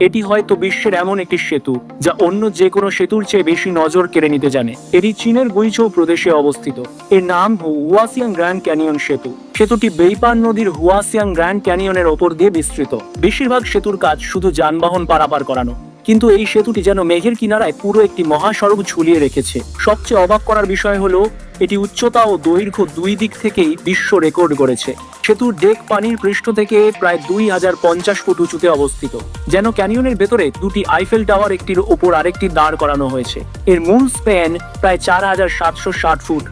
এটি হয়তো বিশ্বের এমন একটি সেতু যা অন্য যে কোনো সেতুর চেয়ে বেশি নজর কেড়ে নিতে জানে। এটি চীনের গুইঝৌ প্রদেশে অবস্থিত। এর নাম হুয়াসিয়াং গ্র্যান্ড ক্যানিয়ন সেতু। সেতুটি বেইপান নদীর হুয়াসিয়াং গ্র্যান্ড ক্যানিয়নের ওপর দিয়ে বিস্তৃত। বেশিরভাগ সেতুর কাজ শুধু যানবাহন পারাপার করানো, কিন্তু এই সেতুটি যেন মেঘের কিনারায় পুরো একটি মহাসড়ক ঝুলিয়ে রেখেছে। সবচেয়ে অবাক করার বিষয় হলো এটি উচ্চতা ও দৈর্ঘ্য দুই দিক থেকেই বিশ্ব রেকর্ড গড়েছে। সেতুর ডেক পানির পৃষ্ঠ থেকে প্রায় 2050 ফুট উঁচুতে অবস্থিত, যেন ক্যানিয়নের ভেতরে দুটি আইফেল টাওয়ার একটির ওপর আরেকটি দাঁড় করানো হয়েছে। এর মূল স্প্যান প্রায় 4760 ফুট,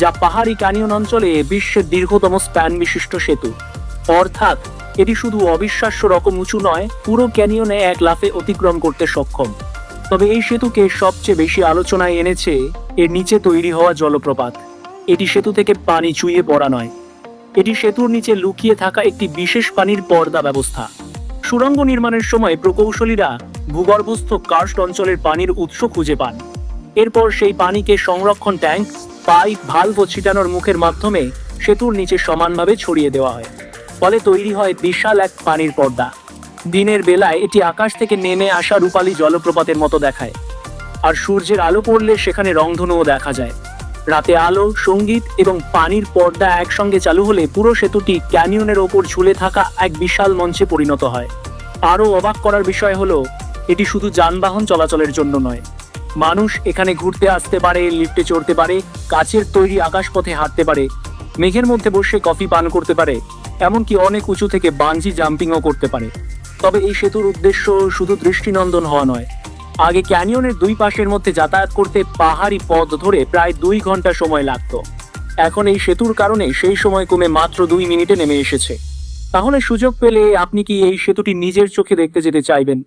যা পাহাড়ি ক্যানিয়ন অঞ্চলে বিশ্বের দীর্ঘতম স্প্যান বিশিষ্ট সেতু। অর্থাৎ এটি শুধু অবিশ্বাস্য রকম উঁচু নয়, পুরো ক্যানিয়নে এক লাফে অতিক্রম করতে সক্ষম। তবে এই সেতুকে সবচেয়ে বেশি আলোচনায় এনেছে এর নিচে তৈরি হওয়া জলপ্রপাত। এটি সেতু থেকে পানি চুইয়ে পড়া নয়, এটি সেতুর নিচে লুকিয়ে থাকা একটি বিশেষ পানির পর্দা ব্যবস্থা। সুড়ঙ্গ নির্মাণের সময় প্রকৌশলীরা ভূগর্ভস্থ কার্স্ট অঞ্চলের পানির উৎস খুঁজে পান। এরপর সেই পানিকে সংরক্ষণ ট্যাঙ্ক, পাইপ, ভালভ ও ছিটানোর মুখের মাধ্যমে সেতুর নিচে সমানভাবে ছড়িয়ে দেওয়া হয়। ফলে তৈরি হয় বিশাল এক পানির পর্দা। দিনের বেলায় এটি আকাশ থেকে নেমে আসা রূপালী জলপ্রপাতের মতো দেখায়, আর সূর্যের আলো পড়লে সেখানে রংধনুও দেখা যায়। রাতে আলো, সঙ্গীত এবং পানির পর্দা একসঙ্গে চালু হলে পুরো সেতুটি ক্যানিয়নের ওপর ঝুলে থাকা এক বিশাল মঞ্চে পরিণত হয়। আরও অবাক করার বিষয় হলো এটি শুধু যানবাহন চলাচলের জন্য নয়। মানুষ এখানে ঘুরতে আসতে পারে, লিফটে চড়তে পারে, কাচের তৈরি আকাশপথে হাঁটতে পারে, মেঘের মধ্যে বসে কফি পান করতে পারে, এমনকি অনেক উঁচু থেকে বাঞ্জি জাম্পিংও করতে পারে। তবে এই সেতুর উদ্দেশ্য শুধু দৃষ্টিনন্দন হওয়া নয়। আগে ক্যানিয়নের দুই পাশের মধ্যে যাতায়াত করতে পাহাড়ি পথ ধরে প্রায় 2 ঘন্টা সময় লাগত। এখন এই সেতুর কারণে সেই সময় কমে মাত্র 2 মিনিটে নেমে এসেছে। তাহলে সুযোগ পেলে আপনি কি এই সেতুটি নিজের চোখে দেখতে যেতে চাইবেন?